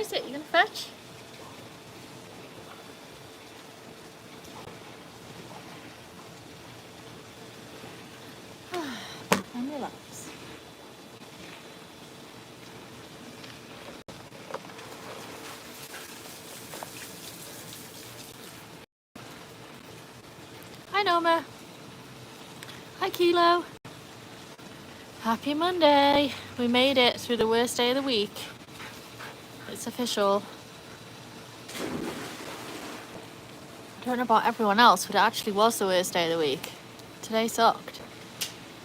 is it? You gonna fetch? And relax. Hi Noma. Hi Kilo. Happy Monday. We made it through the worst day of the week. It's official. I don't know about everyone else, but it actually was the worst day of the week. Today sucked.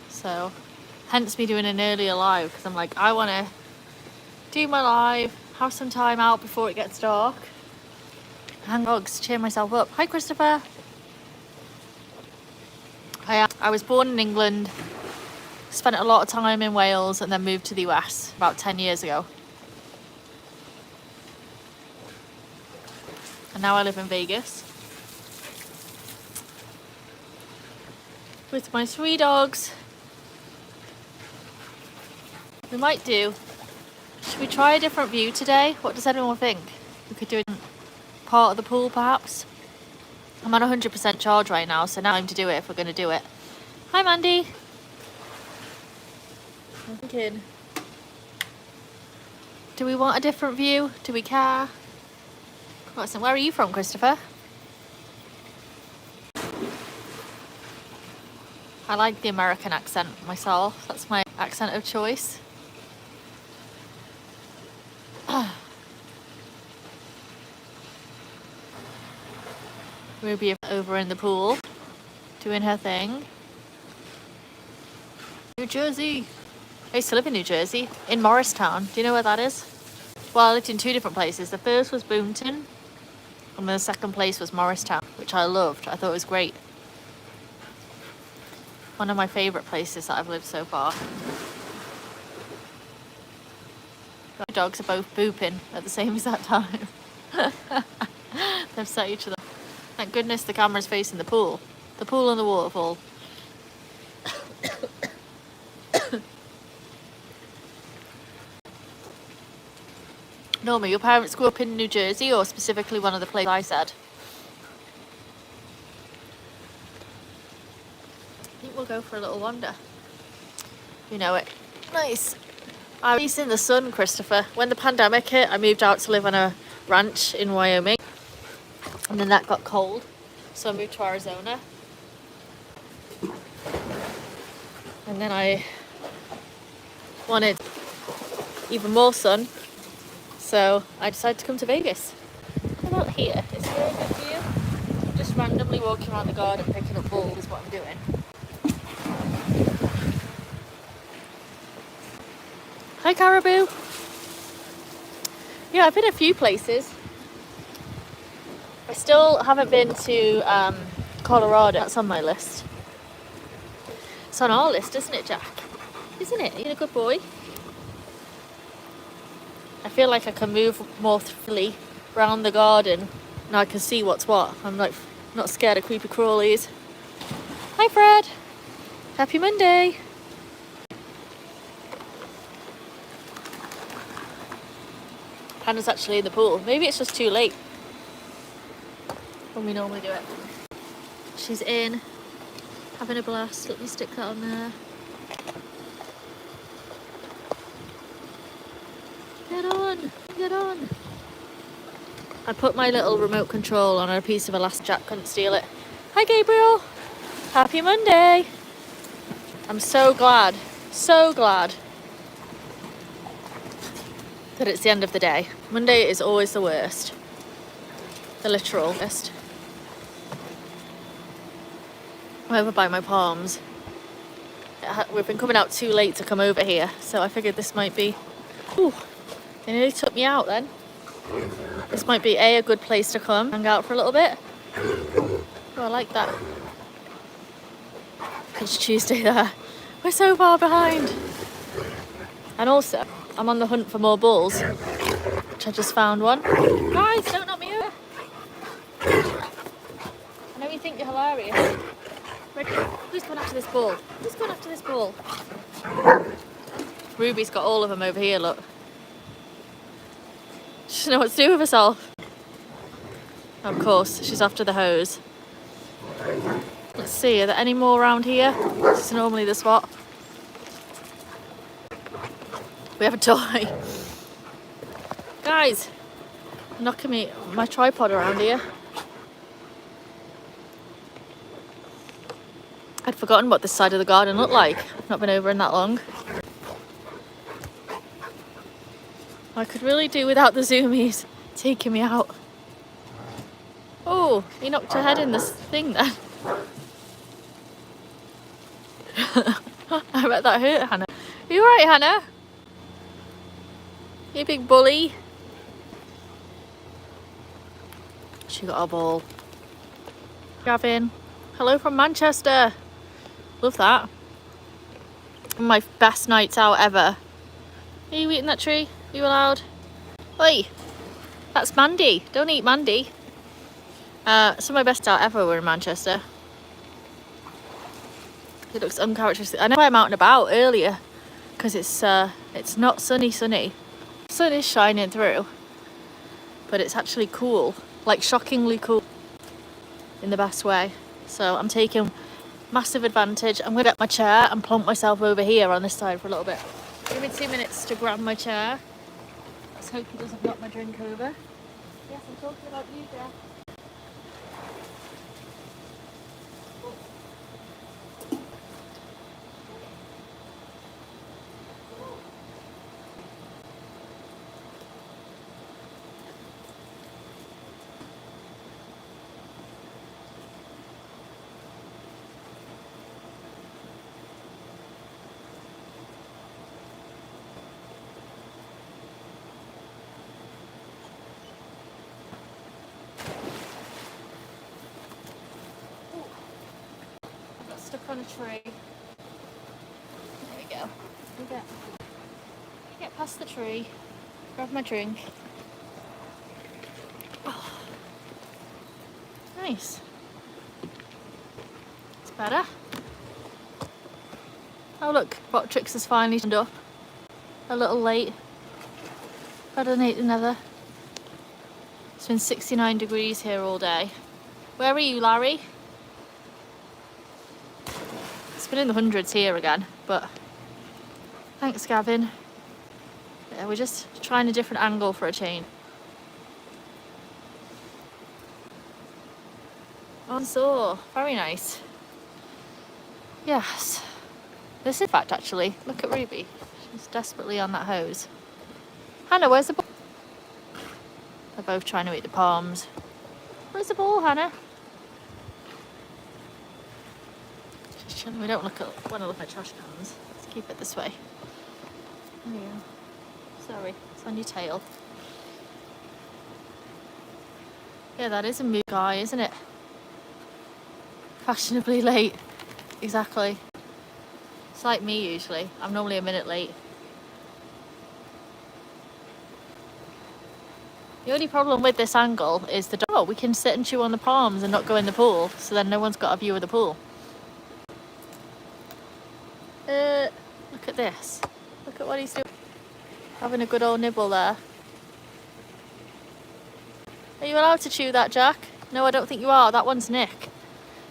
So, hence me doing an earlier live, because I'm like, I want to do my live, have some time out before it gets dark. Hang dogs, cheer myself up. Hi Christopher. I was born in England, spent a lot of time in Wales, and then moved to the US about 10 years ago. And now I live in Vegas with my 3 dogs. We might do. Should we try a different view today? What does anyone think? We could do a part of the pool perhaps. I'm on 100% charge right now, so now time to do it if we're going to do it. Hi Mandy. I'm thinking, do we want a different view? Do we care? Where are you from, Christopher? I like the American accent myself. That's my accent of choice. Ruby over in the pool, doing her thing. New Jersey. I used to live in New Jersey, in Morristown. Do you know where that is? Well, I lived in 2 different places. The first was Boonton, and the second place was Morristown, which I loved. I thought it was great. One of my favourite places that I've lived so far. My dogs are both booping at the same exact time. They've set each other. Thank goodness the camera's facing the pool. The pool and the waterfall. Norma, your parents grew up in New Jersey, or specifically one of the places I said? I think we'll go for a little wander. You know it. Nice. I was in the sun, Christopher. When the pandemic hit, I moved out to live on a ranch in Wyoming. And then that got cold. So I moved to Arizona. And then I wanted even more sun. So I decided to come to Vegas. How about here? Is here a good view? I'm just randomly walking around the garden picking up balls is what I'm doing. Hi Caribou. Yeah, I've been a few places. I still haven't been to Colorado. That's on my list. It's on our list, isn't it, Jack? Isn't it? You're a good boy. I feel like I can move more freely around the garden and I can see what's what. I'm like not scared of creepy crawlies. Hi Fred. Happy Monday. Hannah's actually in the pool. Maybe it's just too late when we normally do it. She's in, having a blast. Let me stick that on there. Get on, get on. I put my little remote control on a piece of elastic. Jack couldn't steal it. Hi Gabriel. Happy Monday. I'm so glad that it's the end of the day. Monday is always the worst. The literal worst. I'm over by my palms. We've been coming out too late to come over here, so I figured this might be... Ooh, they nearly took me out then. This might be a good place to come, hang out for a little bit. Oh, I like that. It's Tuesday there. We're so far behind. And also, I'm on the hunt for more balls, which I just found one. Guys, don't knock me over. I know you think you're hilarious. Ready? Who's going after this ball? Who's going after this ball? Ruby's got all of them over here, look. She doesn't know what to do with herself. Of course, she's after the hose. Let's see, are there any more around here? This is normally the spot. We have a toy. Guys, knocking my tripod around here. I'd forgotten what this side of the garden looked like. I've not been over in that long. I could really do without the zoomies taking me out. Oh, he knocked her head in this thing then. I bet that hurt Hannah. Are you alright, Hannah? You big bully. She got a ball. Gavin, hello from Manchester. Love that. One of my best nights out ever. Are you eating that tree? Are you allowed? Oi, that's Mandy. Don't eat Mandy. Some of my best out ever were in Manchester. It looks uncharacteristic. I know I'm out and about earlier because it's not sunny. Sun is shining through, but it's actually cool, like shockingly cool in the best way. So I'm taking massive advantage. I'm gonna get my chair and plonk myself over here on this side for a little bit. Give me 2 minutes to grab my chair. Let's hope he doesn't knock my drink over. Yes, I'm talking about you, Jeff. Stuck on a tree. There we go. Get past the tree, grab my drink. Oh, nice. It's better. Oh look, Botrix has finally turned up. A little late. Better than another. It's been 69 degrees here all day. Where are you, Larry? It's been in the hundreds here again, but thanks, Gavin. Yeah, we're just trying a different angle for a change. On saw, very nice. Yes, this is in fact actually. Look at Ruby. She's desperately on that hose. Hannah, where's the ball? They're both trying to eat the palms. Where's the ball, Hannah? We don't want to look at trash cans. Let's keep it this way. There you go. Sorry, it's on your tail. Yeah, that is a mood guy, isn't it? Fashionably late. Exactly. It's like me usually. I'm normally a minute late. The only problem with this angle is the dog. We can sit and chew on the palms and not go in the pool, so then no one's got a view of the pool. Look at this. Look at what he's doing. Having a good old nibble there. Are you allowed to chew that, Jack? No, I don't think you are. That one's Nick.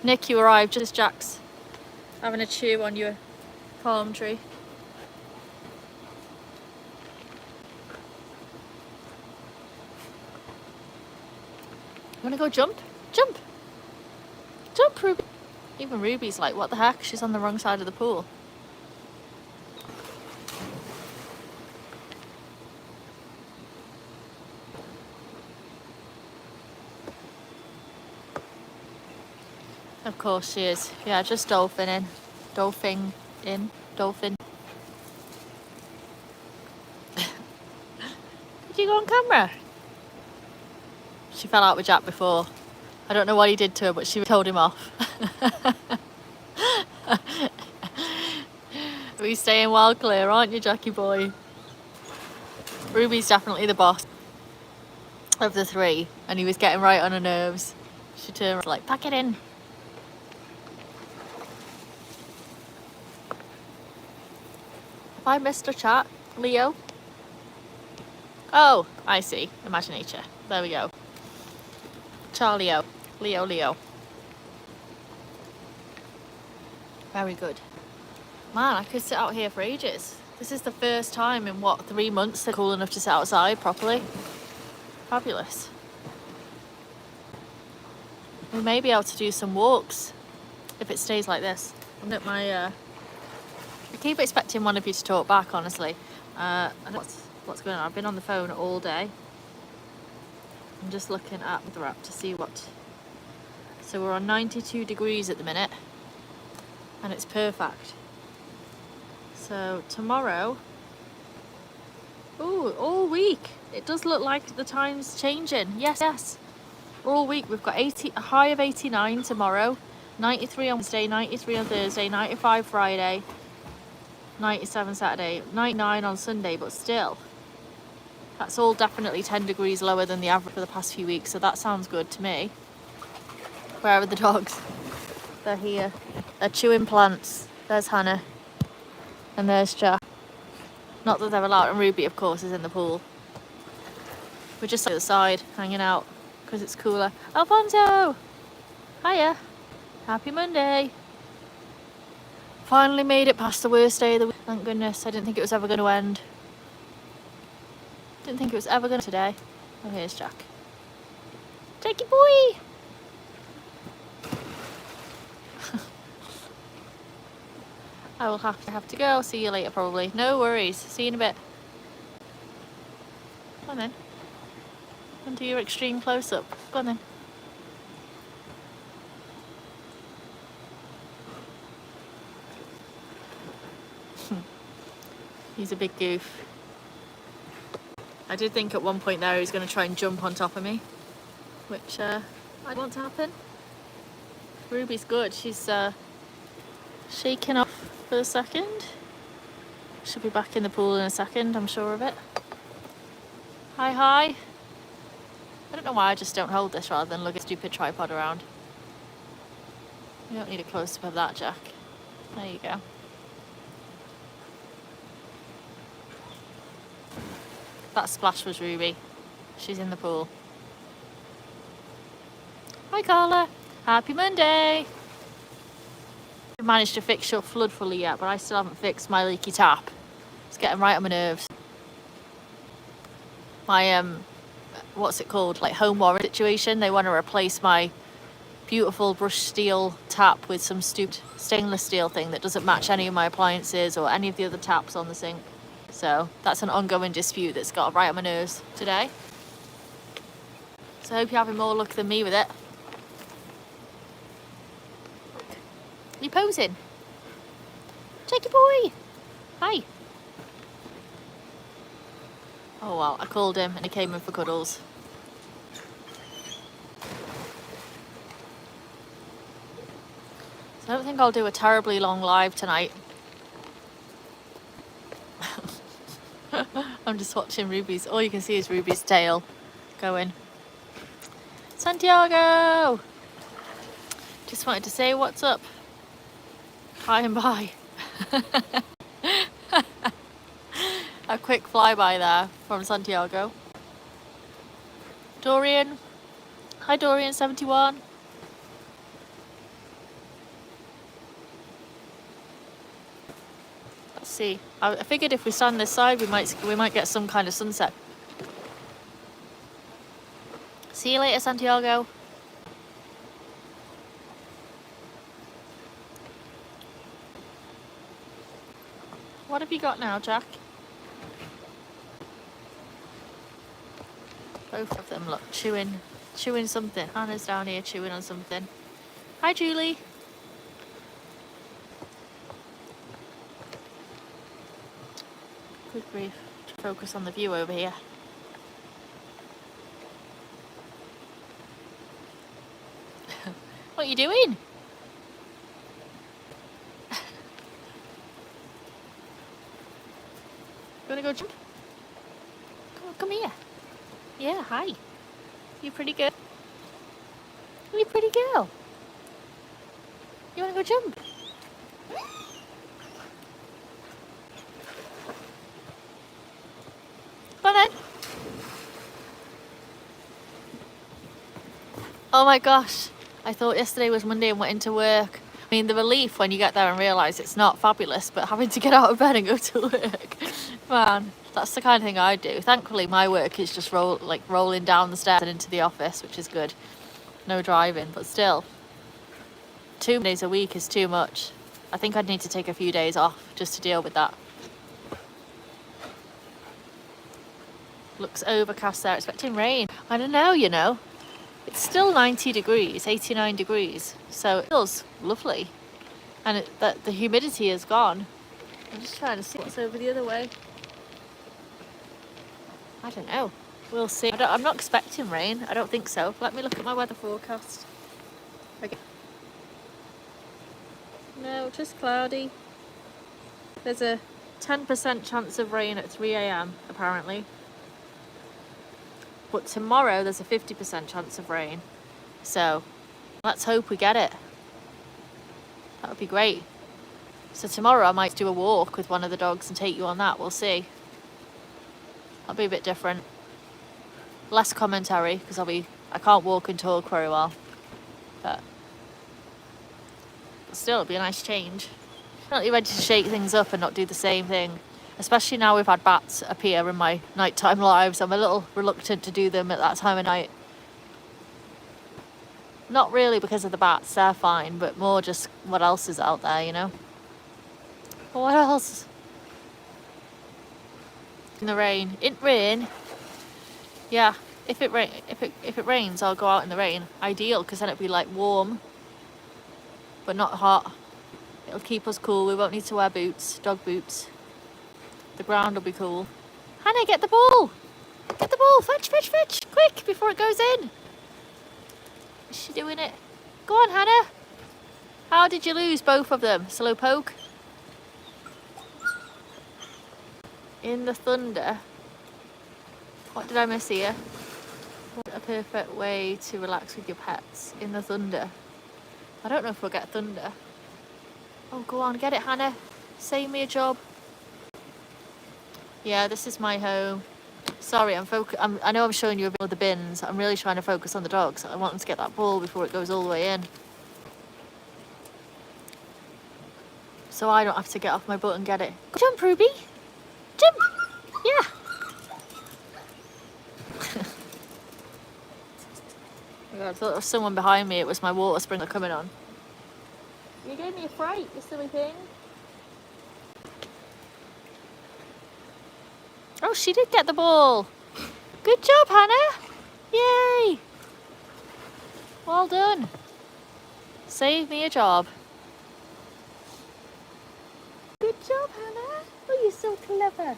Nick, you arrived just as Jack's having a chew on your palm tree. You wanna go jump? Jump! Jump, Ruby! Even Ruby's like, what the heck? She's on the wrong side of the pool. Of course she is. Yeah, just dolphin in. Dolphin in. Dolphin. Did you go on camera? She fell out with Jack before. I don't know what he did to her, but she told him off. We're staying well clear, aren't you, Jackie boy? Ruby's definitely the boss of the three, and he was getting right on her nerves. She turned around like, pack it in. Have I missed a chat, Leo? Oh, I see. Imaginature. There we go. Charlie-o. Leo, Leo. Very good. Man, I could sit out here for ages. This is the first time in, 3 months they're cool enough to sit outside properly. Fabulous. We may be able to do some walks if it stays like this. I keep expecting one of you to talk back, honestly. I don't know what's going on. I've been on the phone all day. I'm just looking at the app to see what... So we're on 92 degrees at the minute. And it's perfect. So tomorrow... Ooh, all week. It does look like the time's changing. Yes, yes. All week we've got a high of 89 tomorrow. 93 on Wednesday, 93 on Thursday, 95 Friday, 97 Saturday, 99 on Sunday, but still. That's all definitely 10 degrees lower than the average for the past few weeks, so that sounds good to me. Where are the dogs? They're here. They're chewing plants. There's Hannah. And there's Jack. Not that they're allowed, and Ruby, of course, is in the pool. We're just on the side, hanging out, because it's cooler. Alfonso! Hiya! Happy Monday! Finally made it past the worst day of the week. Thank goodness. I didn't think it was ever going to end. Didn't think it was ever going to today. Oh, here's Jack. Jackie boy! I will have to go. See you later, probably. No worries. See you in a bit. Come on then. And do your extreme close-up. Go on then. He's a big goof. I did think at one point there he was going to try and jump on top of me, which I don't want to happen. Ruby's good. She's shaking off for a second. She'll be back in the pool in a second, I'm sure of it. Hi, hi. I don't know why I just don't hold this rather than lug a stupid tripod around. You don't need a close-up of that, Jack. There you go. That splash was Ruby. She's in the pool. Hi, Carla. Happy Monday. I managed to fix your flood fully yet, but I still haven't fixed my leaky tap. It's getting right on my nerves. My, what's it called? Like home warranty situation. They want to replace my beautiful brushed steel tap with some stupid stainless steel thing that doesn't match any of my appliances or any of the other taps on the sink. So that's an ongoing dispute that's got right on my nerves today. So I hope you're having more luck than me with it. Are you posing? Jackie boy! Hi! Oh well, I called him and he came in for cuddles. So I don't think I'll do a terribly long live tonight. I'm just watching Ruby's, all you can see is Ruby's tail going. Santiago! Just wanted to say what's up. Hi and bye. A quick flyby there from Santiago. Dorian. Hi Dorian 71. Let's see. I figured if we stand this side we might get some kind of sunset. See you later, Santiago. What have you got now, Jack? Both of them, look, chewing something. Hannah's down here chewing on something. Hi, Julie. Good grief. Focus on the view over here. What are you doing? You wanna go jump? Come here. Yeah, hi. You pretty girl? You pretty girl? You wanna go jump? Come on then. Oh my gosh, I thought yesterday was Monday and went into work. I mean, the relief when you get there and realise it's not fabulous, but having to get out of bed and go to work, man, that's the kind of thing I do. Thankfully, my work is just rolling down the stairs and into the office, which is good. No driving, but still, 2 days a week is too much. I think I'd need to take a few days off just to deal with that. Looks overcast there, expecting rain. I don't know, you know. It's still 90 degrees, 89 degrees, so it feels lovely. And the humidity is gone. I'm just trying to see what's over the other way. I don't know. We'll see. I'm not expecting rain. I don't think so. Let me look at my weather forecast. Okay. No, just cloudy. There's a 10% chance of rain at 3 a.m. apparently. But tomorrow there's a 50% chance of rain. So let's hope we get it. That would be great. So tomorrow I might do a walk with one of the dogs and take you on that. We'll see. That'll be a bit different. Less commentary because I can't walk and talk very well. But still, it'll be a nice change. Definitely ready to shake things up and not do the same thing. Especially now we've had bats appear in my nighttime lives. I'm a little reluctant to do them at that time of night. Not really because of the bats, they're fine, but more just what else is out there, you know? What else? In the rain. In rain? Yeah, if it rains, I'll go out in the rain. Ideal, because then it'll be like warm, but not hot. It'll keep us cool. We won't need to wear boots, dog boots. The ground will be cool. Hannah, get the ball! Get the ball! Fetch, fetch, fetch! Quick, before it goes in! Is she doing it? Go on, Hannah! How did you lose both of them? Slow poke? In the thunder. What did I miss here? What a perfect way to relax with your pets. In the thunder. I don't know if we'll get thunder. Oh, go on, get it, Hannah. Save me a job. Yeah, this is my home. Sorry, I know I'm showing you a bit of the bins. I'm really trying to focus on the dogs. I want them to get that ball before it goes all the way in. So I don't have to get off my butt and get it. Jump, Ruby! Jump! Yeah! Oh God, I thought there was someone behind me. It was my water sprinkler coming on. You gave me a fright, you silly thing. Oh, she did get the ball. Good job, Hannah. Yay. Well done. Save me a job. Good job, Hannah. Oh, you're so clever. And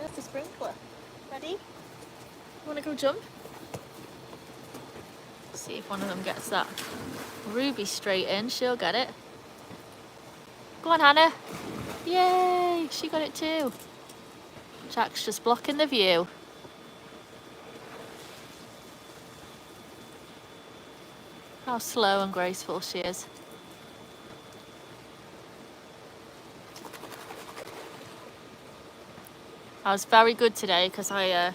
there's the sprinkler. Ready? You want to go jump? See if one of them gets that. Ruby straight in. She'll get it. Go on, Hannah. Yay, she got it too. Jack's just blocking the view. How slow and graceful she is. I was very good today because I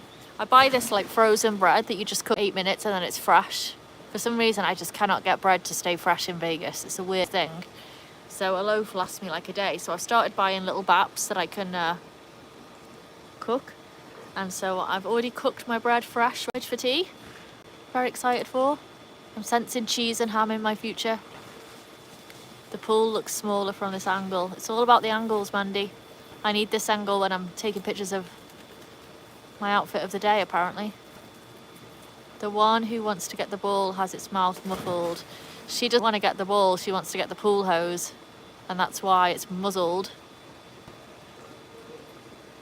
buy this like frozen bread that you just cook 8 minutes and then it's fresh. For some reason I just cannot get bread to stay fresh in Vegas. It's a weird thing. So a loaf lasts me like a day. So I've started buying little baps that I can cook. And so I've already cooked my bread fresh, ready for tea. Very excited for. I'm sensing cheese and ham in my future. The pool looks smaller from this angle. It's all about the angles, Mandy. I need this angle when I'm taking pictures of my outfit of the day, apparently. The one who wants to get the ball has its mouth muffled. She doesn't want to get the ball, she wants to get the pool hose. And that's why it's muzzled.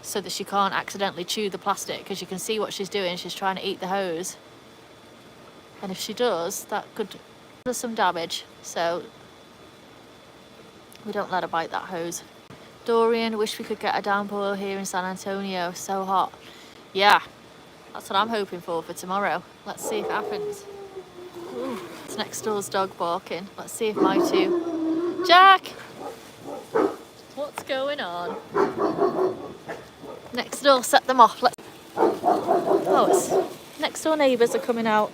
So that she can't accidentally chew the plastic, because you can see what she's doing. She's trying to eat the hose. And if she does, that could do some damage. So we don't let her bite that hose. Dorian, wish we could get a downpour here in San Antonio. So hot. Yeah, that's what I'm hoping for tomorrow. Let's see if it happens. Ooh, it's next door's dog barking. Let's see if my two... Jack! What's going on? Next door, set them off. Oh, it's Next door neighbours are coming out.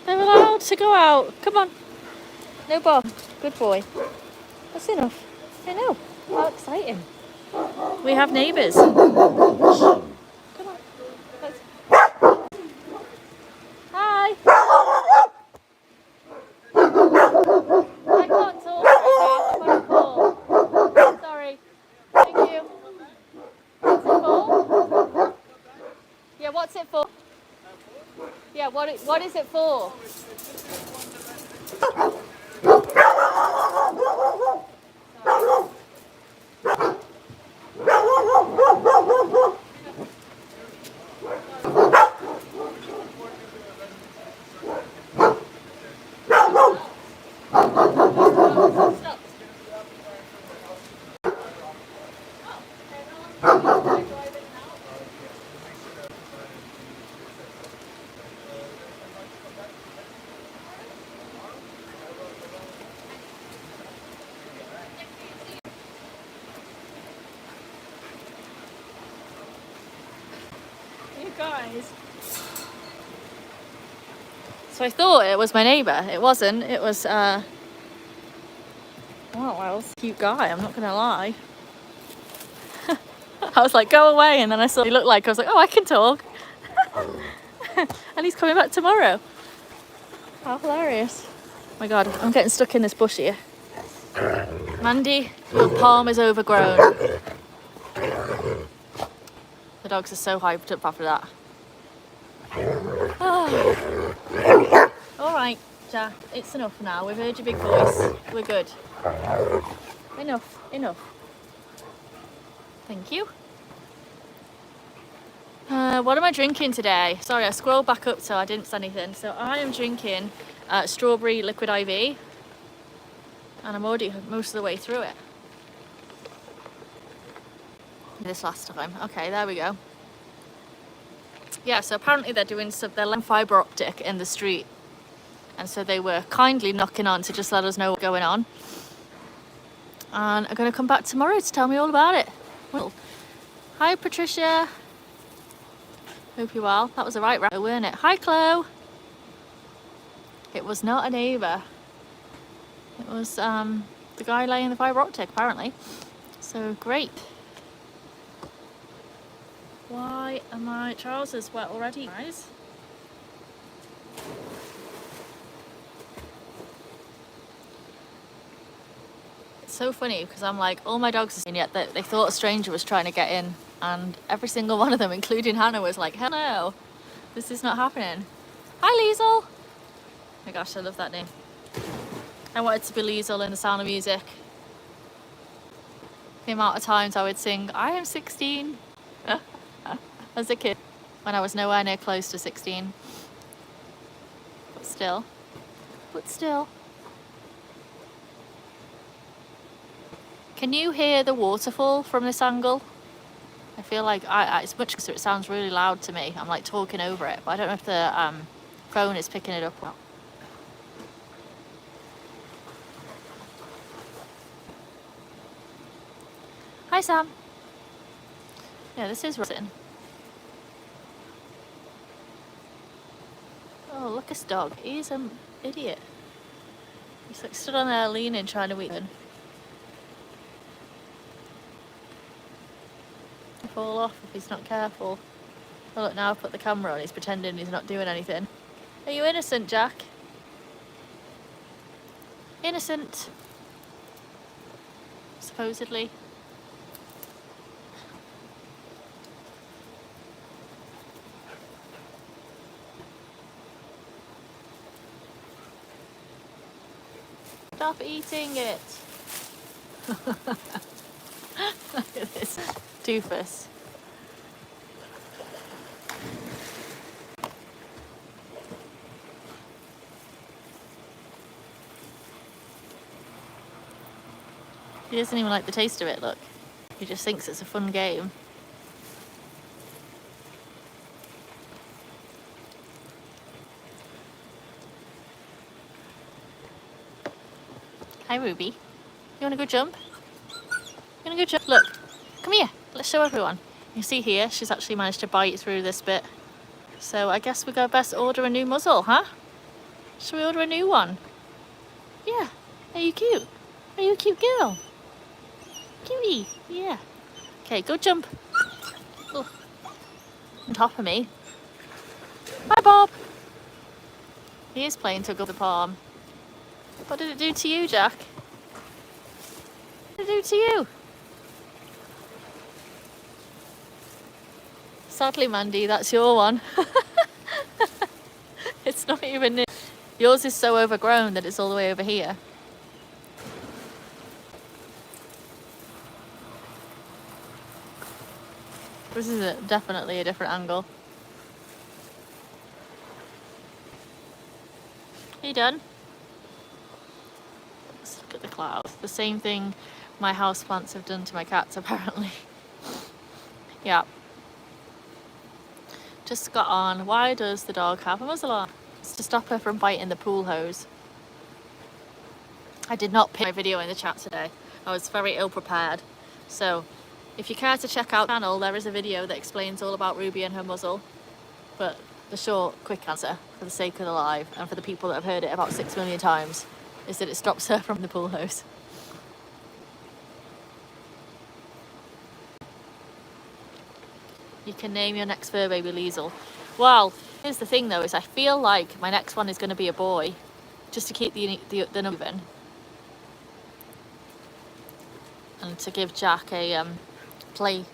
They're allowed to go out. Come on. No bark. Good boy. That's enough. I know. How exciting. We have neighbours. Come on. Let's... Hi. I can't talk right now. I'm on a call. Sorry. Thank you. What's it for? Yeah, what's it for? Yeah, what is it for? You guys. So I thought it was my neighbour. It wasn't. It was, oh, well, cute guy. I'm not going to lie. I was like, go away. And then I saw he looked like, I was like, oh, I can talk. And he's coming back tomorrow. How hilarious. Oh my God, I'm getting stuck in this bush here. Mandy, your palm is overgrown. The dogs are so hyped up after that. Oh. All right, Jack, it's enough now. We've heard your big voice. We're good. Enough. Thank you. What am I drinking today? Sorry, I scrolled back up so I didn't say anything. So I am drinking strawberry liquid IV. And I'm already most of the way through it. This last time. Okay, there we go. Yeah, so apparently they're doing they're fibre optic in the street. And so they were kindly knocking on to just let us know what's going on. And I'm going to come back tomorrow to tell me all about it. Well, hi, Patricia. Hope you're well. That was the right route, weren't it? Hi, Chloe. It was not a neighbour. It was the guy laying the fibre optic, apparently. So, great. Why are my trousers wet already, guys? It's so funny because I'm like, all my dogs are in, yet they thought a stranger was trying to get in. And every single one of them, including Hannah, was like, hell no, this is not happening. Hi, Liesel. Oh my gosh, I love that name. I wanted to be Liesel in The Sound of Music. The amount of times I would sing, I am 16, as a kid, when I was nowhere near close to 16. But still. Can you hear the waterfall from this angle? I feel like it's much closer. It sounds really loud to me. I'm like talking over it, but I don't know if the phone is picking it up or not. Hi, Sam. Yeah, this is Rosin. Oh, look at this dog. He's an idiot. He's like stood on there leaning, trying to eat him. Fall off if he's not careful. Oh look, now I've put the camera on, he's pretending he's not doing anything. Are you innocent, Jack? Innocent. Supposedly. Stop eating it. Look at this doofus. He doesn't even like the taste of it, look. He just thinks it's a fun game. Hi, Ruby. You want to go jump? You want to go jump? Look, come here. Let's show everyone. You see here, she's actually managed to bite through this bit. So I guess we go best order a new muzzle, huh? Should we order a new one? Yeah. Are you cute? Are you a cute girl? Cutie. Yeah. Okay, go jump. Ugh. On top of me. Bye, Bob. He is playing tug of the palm. What did it do to you, Jack? What did it do to you? Sadly, Mandy, that's your one. It's not even near. Yours is so overgrown that it's all the way over here. This is definitely a different angle. Are you done? Let's look at the clouds. The same thing my houseplants have done to my cats, apparently. Yeah. Just got on. Why does the dog have a muzzle on? It's to stop her from biting the pool hose. I did not pin my video in the chat today. I was very ill prepared. So if you care to check out the channel, there is a video that explains all about Ruby and her muzzle. But the short, quick answer, for the sake of the live, and for the people that have heard it about 6 million times, is that it stops her from the pool hose. You can name your next fur baby Liesel. Well, here's the thing though, is I feel like my next one is going to be a boy, just to keep the number even. And to give Jack a play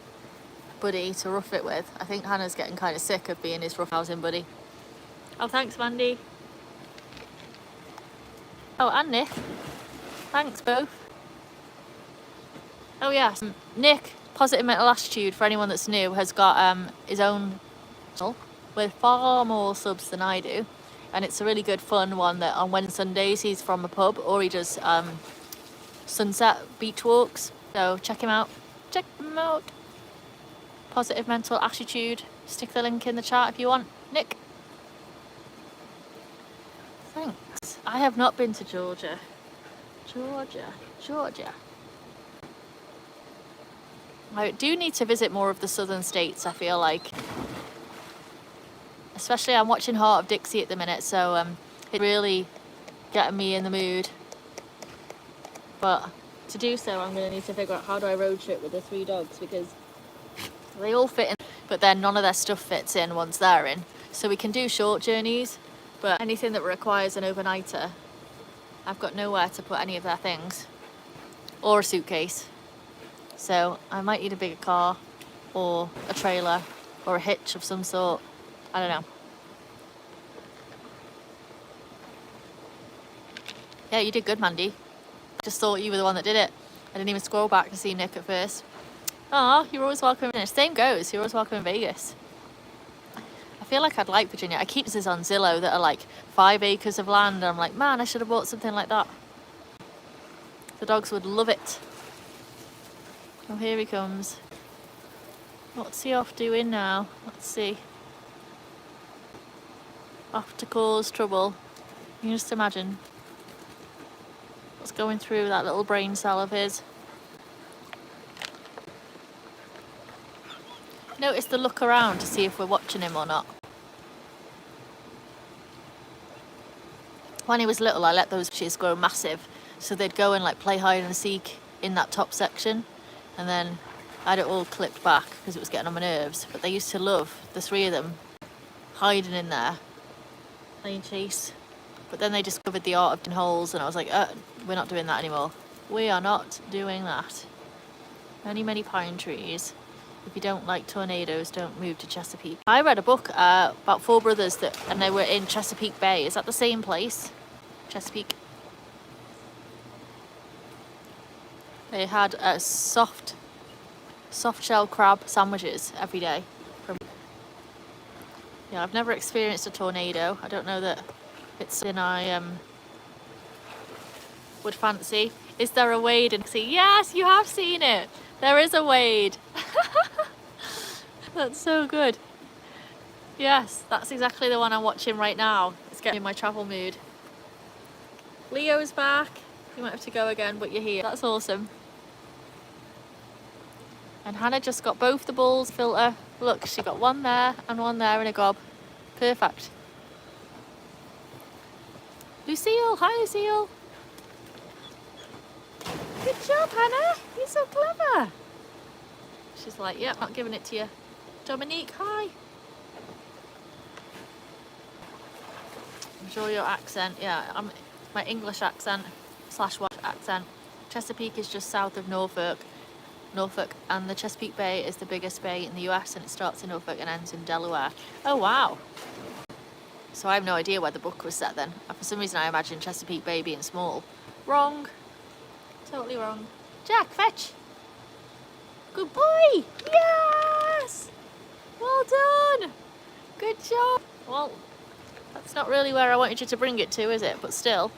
buddy to rough it with. I think Hannah's getting kind of sick of being his roughhousing buddy. Oh, thanks, Mandy. Oh, and Nick. Thanks, both. Oh, yes. Nick, Positive Mental Attitude, for anyone that's new, has got his own channel with far more subs than I do. And it's a really good, fun one that on Wednesday Sundays he's from a pub, or he does sunset beach walks. So check him out. Check him out. Positive Mental Attitude. Stick the link in the chat if you want. Nick. Thanks. I have not been to Georgia. Georgia. I do need to visit more of the southern states, I feel like. Especially I'm watching Heart of Dixie at the minute, so it's really getting me in the mood. But to do so, I'm going to need to figure out how do I road trip with the 3 dogs, because they all fit in, but then none of their stuff fits in once they're in. So we can do short journeys, but anything that requires an overnighter, I've got nowhere to put any of their things, or a suitcase. So I might need a bigger car, or a trailer, or a hitch of some sort. I don't know. Yeah, you did good, Mandy. Just thought you were the one that did it. I didn't even scroll back to see Nick at first. Aw, you're always welcome in. Same goes, you're always welcome in Vegas. I feel like I'd like Virginia. I keep this on Zillow that are like 5 acres of land, and I'm like, man, I should have bought something like that. The dogs would love it. Oh, here he comes. What's he off doing now? Let's see. Off to cause trouble. You can just imagine what's going through that little brain cell of his. Notice the look around to see if we're watching him or not. When he was little, I let those bushes grow massive, so they'd go and like play hide and seek in that top section, and then I had it all clipped back because it was getting on my nerves. But they used to love, the 3 of them, hiding in there, playing chase. But then they discovered the art of digging holes, and I was like, we're not doing that anymore. We are not doing that. Many pine trees. If you don't like tornadoes, don't move to Chesapeake. I read a book about 4 brothers and they were in Chesapeake Bay. Is that the same place? Chesapeake. They had soft shell crab sandwiches every day. Yeah, I've never experienced a tornado. I don't know that it's something I would fancy. Is there a wade? And see, yes, you have seen it. There is a wade. That's so good. Yes, that's exactly the one I'm watching right now. It's getting me in my travel mood. Leo's back. You might have to go again, but you're here. That's awesome. And Hannah just got both the balls filter. Look, she got one there and one there in a gob. Perfect. Lucille, hi Lucille. Good job, Hannah. You're so clever. She's like, yep, not giving it to you. Dominique, hi. I'm sure your accent, yeah, my English accent / Welsh accent. Chesapeake is just south of Norfolk, and the Chesapeake Bay is the biggest bay in the US, and it starts in Norfolk and ends in Delaware. Oh wow. So I have no idea where the book was set then. For some reason I imagined Chesapeake Bay being small. Wrong. Totally wrong. Jack, fetch. Good boy. Yes. Well done. Good job. Well, that's not really where I wanted you to bring it to, is it? But still.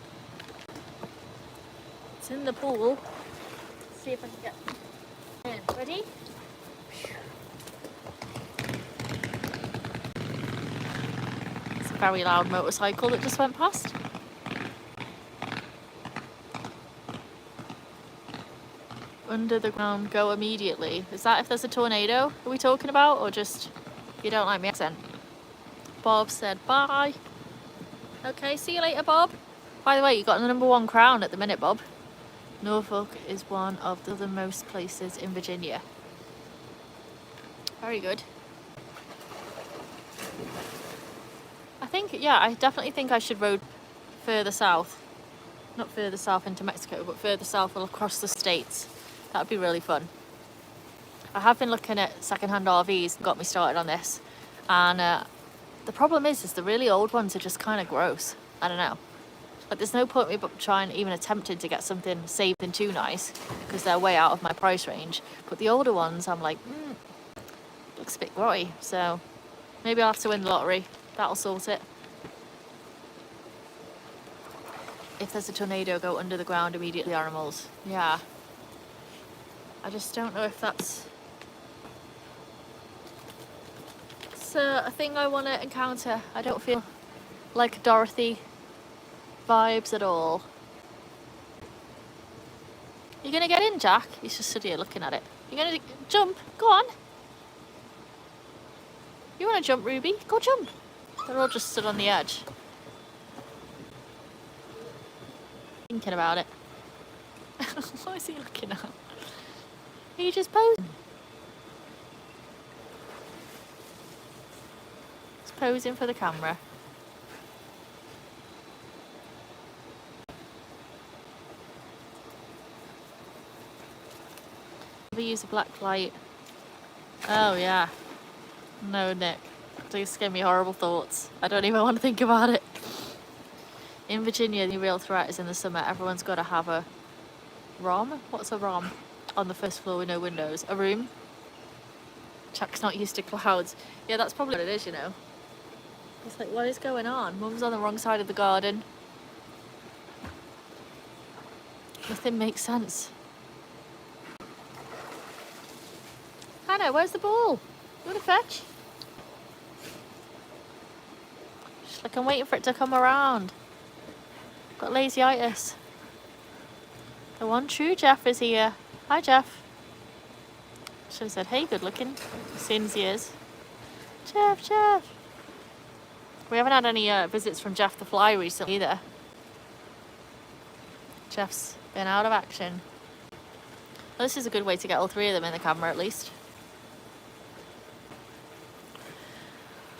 It's in the pool. Let's see if I can get in. Ready? It's a very loud motorcycle that just went past. Under the ground, go immediately. Is that if there's a tornado are we talking about, or just you don't like my accent? Bob said bye. Okay, see you later, Bob. By the way, you got the #1 crown at the minute, Bob. Norfolk is one of the othermost places in Virginia. Very good. I think, yeah, I definitely think I should road further south. Not further south into Mexico, but further south across the states. That'd be really fun. I have been looking at second-hand RVs, got me started on this, and the problem is the really old ones are just kind of gross. I don't know. Like, there's no point in me trying, even attempting to get something saved and too nice, because they're way out of my price range. But the older ones, I'm like, looks a bit grotty. So maybe I'll have to win the lottery. That'll sort it. If there's a tornado, go under the ground immediately, animals. Yeah. I just don't know if that's a thing I want to encounter. I don't feel like Dorothy vibes at all. You gonna get in, Jack? He's just stood here looking at it. You gonna jump? Go on. You wanna jump, Ruby? Go jump. They're all just stood on the edge. Thinking about it. What is he looking at? Are you just posing? He's posing for the camera. Never use a black light. Oh yeah. No, Nick. This gave me horrible thoughts. I don't even want to think about it. In Virginia, the real threat is in the summer. Everyone's got to have a ROM. What's a ROM? On the first floor with no windows. A room. Chuck's not used to clouds. Yeah, that's probably what it is, you know. It's like, what is going on? Mum's on the wrong side of the garden. Nothing makes sense. Hannah, where's the ball? You want to fetch? She's like, I'm waiting for it to come around. Got lazy-itis. The one true Jeff is here. Hi, Jeff. Should have said, hey, good looking. As soon as he is. Jeff. We haven't had any visits from Jeff the Fly recently either. Jeff's been out of action. Well, this is a good way to get all three of them in the camera at least.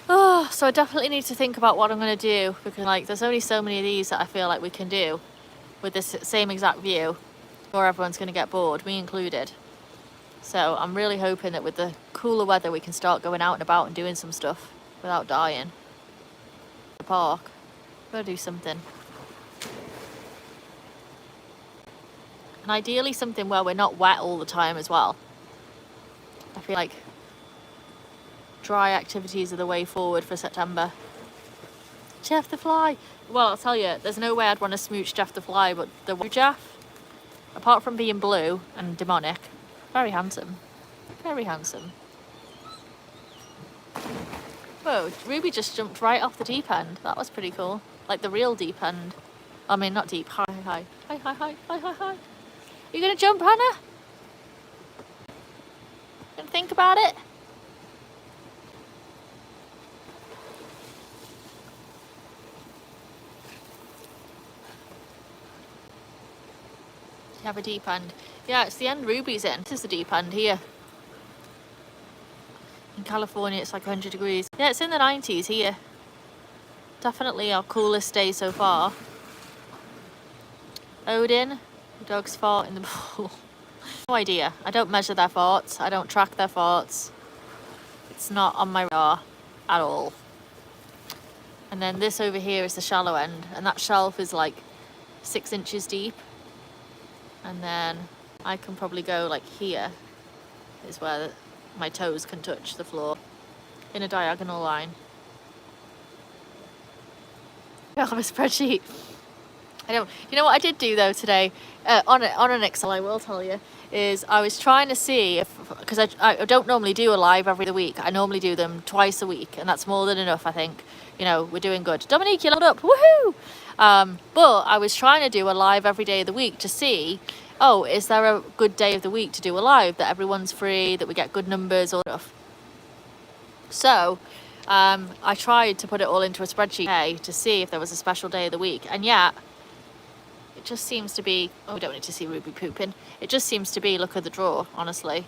Oh, so I definitely need to think about what I'm going to do, because like there's only so many of these that I feel like we can do with this same exact view, or everyone's going to get bored, me included. So I'm really hoping that with the cooler weather we can start going out and about and doing some stuff without dying. The park. Gotta do something. And ideally something where we're not wet all the time as well. I feel like dry activities are the way forward for September. Jeff the Fly. Well, I'll tell you, there's no way I'd want to smooch Jeff the Fly, but the Jeff, apart from being blue and demonic, very handsome. Very handsome. Whoa, Ruby just jumped right off the deep end. That was pretty cool. Like the real deep end. I mean, not deep. Hi. You gonna jump, Hannah? Gonna think about it? You have a deep end. Yeah, it's the end Ruby's in. This is the deep end here. In California, it's like 100 degrees. Yeah, it's in the 90s here. Definitely our coolest day so far. Odin, the dogs fart in the pool. No idea. I don't measure their farts. I don't track their farts. It's not on my radar at all. And then this over here is the shallow end, and that shelf is like 6 inches deep. And then I can probably go like here is where my toes can touch the floor in a diagonal line. I have a spreadsheet. You know what I did do though today on an Excel, I will tell you, is I was trying to see if, because I don't normally do a live every week. I normally do them twice a week, and that's more than enough, I think. You know, we're doing good. Dominique, you leveled up, woohoo! But I was trying to do a live every day of the week to see, oh, is there a good day of the week to do a live, that everyone's free, that we get good numbers or stuff. So I tried to put it all into a spreadsheet to see if there was a special day of the week, and yet it just seems to be, oh, we don't need to see Ruby pooping. It just seems to be luck of the draw, honestly.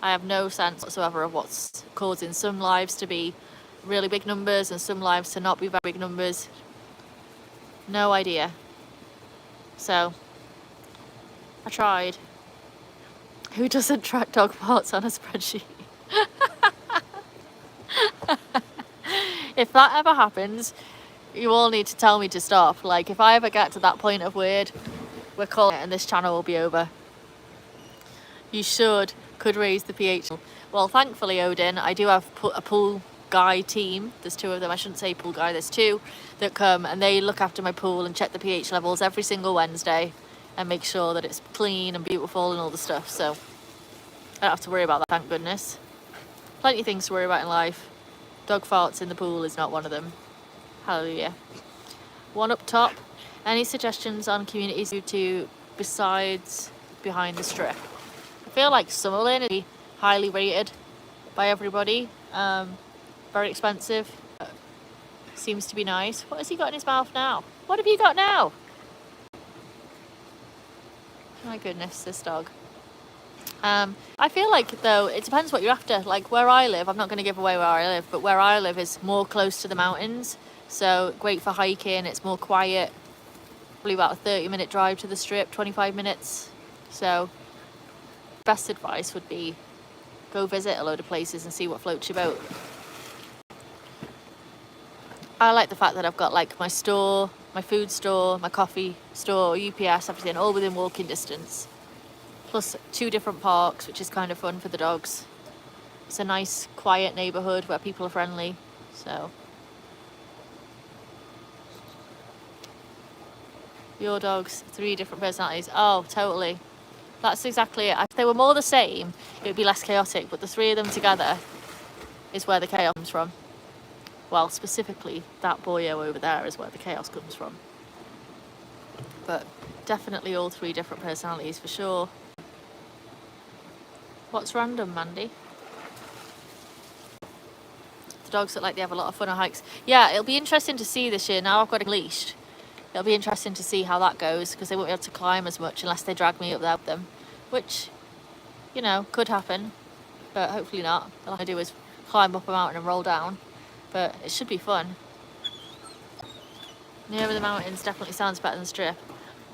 I have no sense whatsoever of what's causing some lives to be really big numbers and some lives to not be very big numbers. No idea. So I tried. Who doesn't track dog parts on a spreadsheet? If that ever happens, you all need to tell me to stop. Like, if I ever get to that point of weird, we're calling it and this channel will be over. You could raise the pH. Well, thankfully, Odin, I do have a pool guy team. There's 2 of them. I shouldn't say pool guy. There's 2 that come and they look after my pool and check the pH levels every single Wednesday and make sure that it's clean and beautiful and all the stuff. So I don't have to worry about that, thank goodness. Plenty of things to worry about in life. Dog farts in the pool is not one of them. Hallelujah. One up top. Any suggestions on communities to besides behind the strip? I feel like Summerlin is highly rated by everybody. Very expensive. Seems to be nice. What has he got in his mouth now? What have you got now? My goodness, this dog. I feel like, though, it depends what you're after. Like, where I live, I'm not going to give away where I live, but where I live is more close to the mountains. So, great for hiking. It's more quiet. Probably about a 30-minute drive to the strip, 25 minutes. So, best advice would be go visit a load of places and see what floats your boat. I like the fact that I've got, like, my store, my food store, my coffee store, UPS, everything, all within walking distance. Plus 2 different parks, which is kind of fun for the dogs. It's a nice, quiet neighbourhood where people are friendly, so. Your dogs, 3 different personalities. Oh, totally. That's exactly it. If they were more the same, it would be less chaotic, but the 3 of them together is where the chaos comes from. Well, specifically, that boyo over there is where the chaos comes from. But definitely all 3 different personalities for sure. What's random, Mandy? The dogs look like they have a lot of fun on hikes. Yeah, it'll be interesting to see this year. Now I've got it leashed. It'll be interesting to see how that goes, because they won't be able to climb as much unless they drag me up there with them. Which, you know, could happen. But hopefully not. All I do is climb up a mountain and roll down. But it should be fun. Nearer the mountains definitely sounds better than the strip.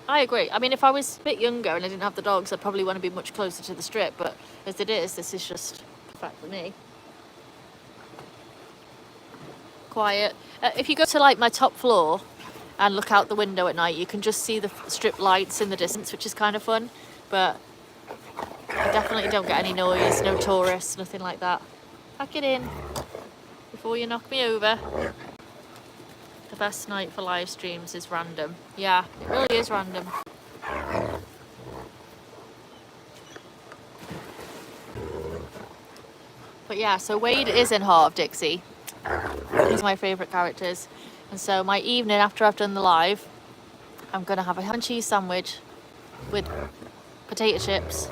I agree. I mean, if I was a bit younger and I didn't have the dogs, I'd probably want to be much closer to the strip. But as it is, this is just perfect for me. Quiet. If you go to, like, my top floor and look out the window at night, you can just see the strip lights in the distance, which is kind of fun. But I definitely don't get any noise, no tourists, nothing like that. Pack it in before you knock me over. The best night for live streams is random. Yeah, it really is random. But yeah, so Wade is in Heart of Dixie. He's my favourite characters. And so my evening after I've done the live, I'm going to have a ham and cheese sandwich with potato chips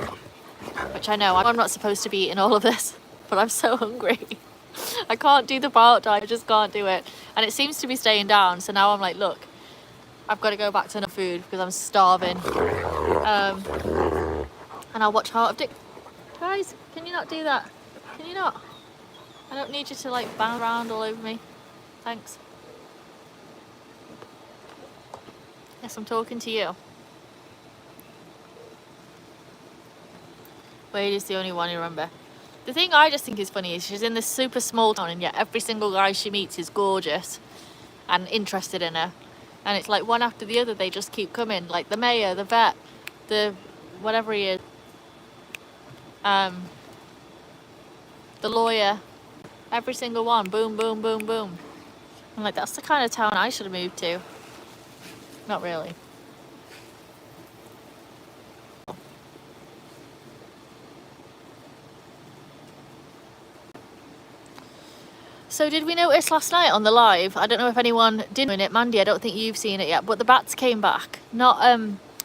which I know I'm not supposed to be eating all of this, but I'm so hungry. I can't do the part diet, I just can't do it. And it seems to be staying down, so now I'm like, look, I've got to go back to enough food because I'm starving. And I'll watch Heart of Dick. Guys, can you not do that? Can you not? I don't need you to like bounce around all over me. Thanks. Yes, I'm talking to you. Wade is the only one you remember. The thing I just think is funny is she's in this super small town and yet every single guy she meets is gorgeous and interested in her. And it's like one after the other, they just keep coming. Like the mayor, the vet, the whatever he is. The lawyer. Every single one. Boom, boom, boom, boom. I'm like, that's the kind of town I should have moved to. Not really. So did we notice last night on the live, I don't know if anyone did in it, Mandy, I don't think you've seen it yet, but the bats came back. Not,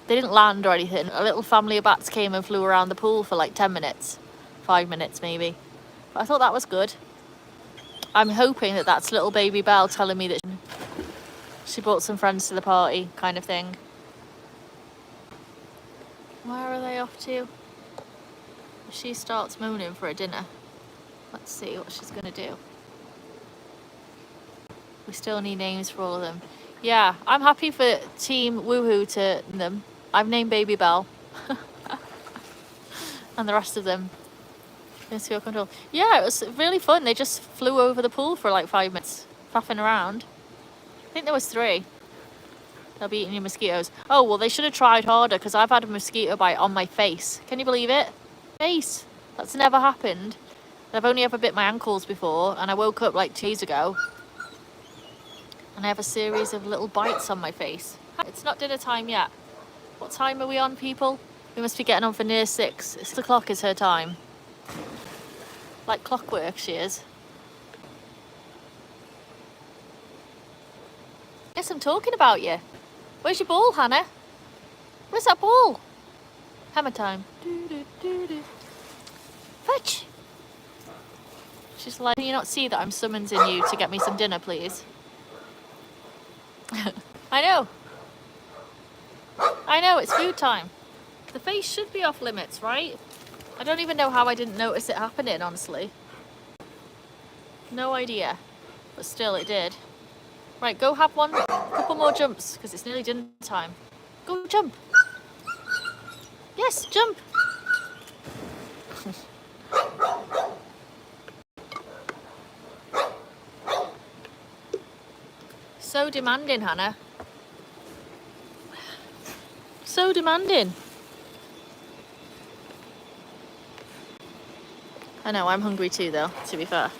they didn't land or anything. A little family of bats came and flew around the pool for like 10 minutes. 5 minutes maybe. But I thought that was good. I'm hoping that that's little baby Belle telling me that she brought some friends to the party, kind of thing. Where are they off to? She starts moaning for a dinner. Let's see what she's gonna do. We still need names for all of them. Yeah, I'm happy for Team Woohoo to them. I've named Baby Belle. And the rest of them. Just feel control. Yeah, it was really fun. They just flew over the pool for like 5 minutes, faffing around. I think there was 3. They'll be eating your mosquitoes. Oh, well, they should have tried harder because I've had a mosquito bite on my face. Can you believe it? Face. That's never happened. I've only ever bit my ankles before, and I woke up like 2 days ago. And I have a series of little bites on my face. It's not dinner time yet. What time are we on, people? We must be getting on for near 6. 6 o'clock is her time. Like clockwork, she is. Yes, I'm talking about you. Where's your ball, Hannah? Where's that ball? Hammer time. Fetch! She's like, can you not see that I'm summoning you to get me some dinner, please? I know. I know, it's food time. The face should be off limits, right? I don't even know how I didn't notice it happening, honestly. No idea. But still, it did. Right, go have a couple more jumps, because it's nearly dinner time. Go jump. Yes, jump. So demanding, Hannah. So demanding. I know, I'm hungry too though, to be fair.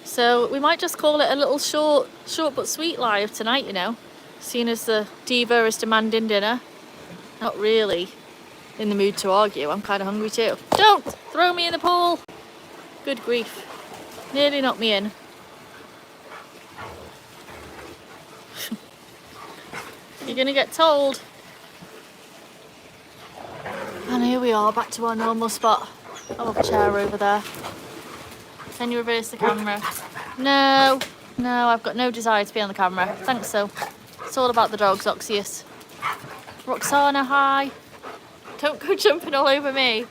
So we might just call it a little short but sweet live tonight, you know. Seeing as the diva is demanding dinner. Not really in the mood to argue, I'm kind of hungry too. Don't throw me in the pool. Good grief. Nearly knocked me in. You're gonna get told. And here we are, back to our normal spot. I'll have a chair over there. Can you reverse the camera? No, I've got no desire to be on the camera. Thanks, so. It's all about the dogs, Oxius. Roxana, hi. Don't go jumping all over me.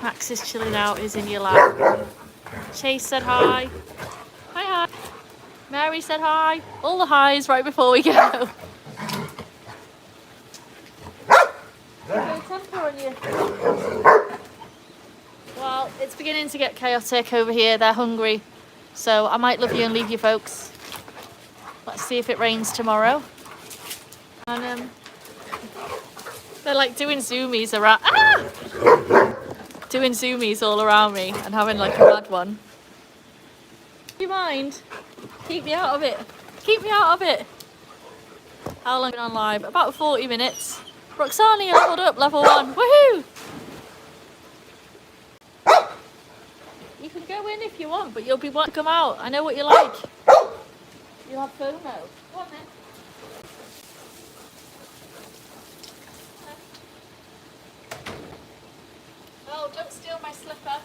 Max is chilling out, he's in your lap. Chase said hi. Hi. Mary said hi. All the highs right before we go. No temper on you. Well, it's beginning to get chaotic over here. They're hungry. So I might love you and leave you folks. Let's see if it rains tomorrow. And they're like doing zoomies around. Doing zoomies all around me and having like a mad one. Do you mind? Keep me out of it. Keep me out of it. How long have I been on live? About 40 minutes. Roxana, you leveled up, level 1. Woohoo! You can go in if you want, but you'll be wanting to come out. I know what you like. You'll have FOMO. Go on then. slipper.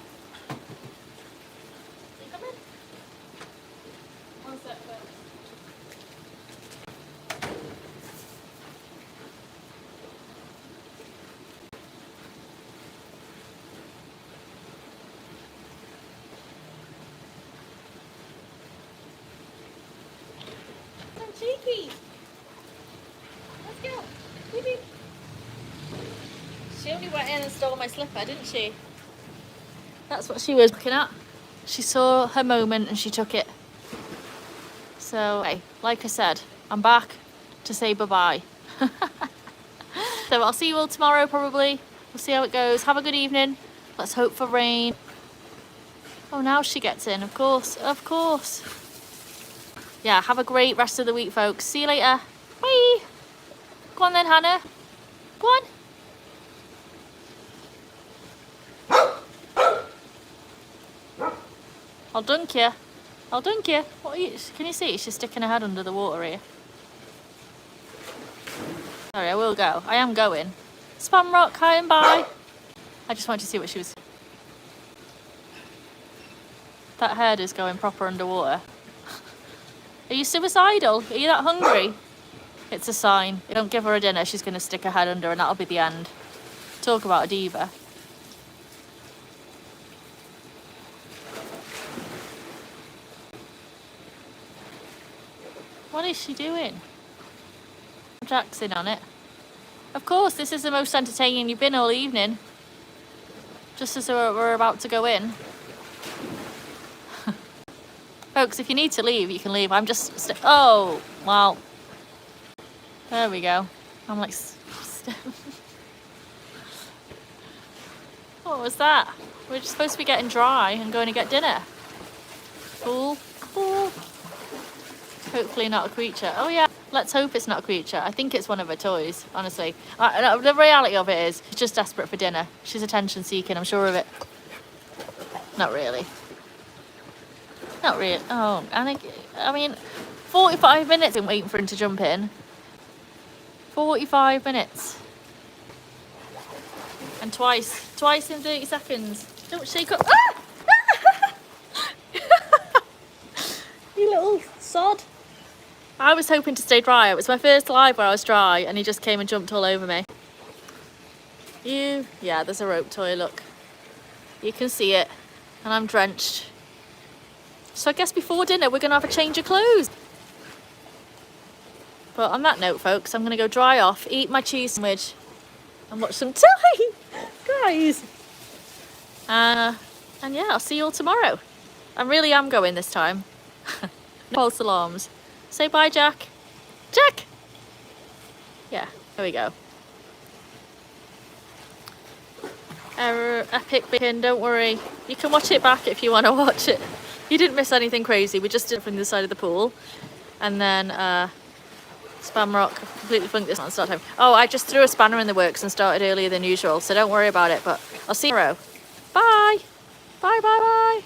You come in? One sec first. So cheeky. Let's go. Beep, beep. She only went in and stole my slipper, didn't she? That's what she was looking at. She saw her moment and she took it. So, hey, like I said, I'm back to say bye-bye. So I'll see you all tomorrow probably. We'll see how it goes. Have a good evening. Let's hope for rain. Oh, now she gets in, of course, of course. Yeah, have a great rest of the week, folks. See you later. Bye. Go on then, Hannah. Go on. I'll dunk you. I'll dunk you. What are you? Can you see? She's sticking her head under the water here. Sorry, I will go. I am going. Spam rock, hi and bye. I just wanted to see what she was. That head is going proper underwater. Are you suicidal? Are you that hungry? It's a sign. You don't give her a dinner, she's going to stick her head under and that'll be the end. Talk about a diva. What is she doing? Jack's in on it. Of course, this is the most entertaining you've been all evening. Just as we're about to go in. Folks, if you need to leave, you can leave. I'm just... oh, well. There we go. I'm like... What was that? We're just supposed to be getting dry and going to get dinner. Cool. Cool. Hopefully not a creature. Oh yeah, let's hope it's not a creature. I think it's one of her toys, honestly. The reality of it is, she's just desperate for dinner. She's attention seeking, I'm sure of it. Not really. Not really. Oh, I mean, 45 minutes been waiting for him to jump in. 45 minutes. And twice in 30 seconds. Don't shake up. Ah! You little sod. I was hoping to stay dry. It was my first live where I was dry and he just came and jumped all over me. Yeah, there's a rope toy, look. You can see it. And I'm drenched. So I guess before dinner we're going to have a change of clothes. But on that note, folks, I'm going to go dry off, eat my cheese sandwich and watch some telly. Guys. And yeah, I'll see you all tomorrow. I really am going this time. No false alarms. Say bye, Jack. Jack! Yeah, there we go. Epic bacon, don't worry. You can watch it back if you want to watch it. You didn't miss anything crazy. We just did it from the side of the pool. And then Spam Rock completely funked this on start time. Oh, I just threw a spanner in the works and started earlier than usual. So don't worry about it. But I'll see you tomorrow. Bye. Bye, bye, bye.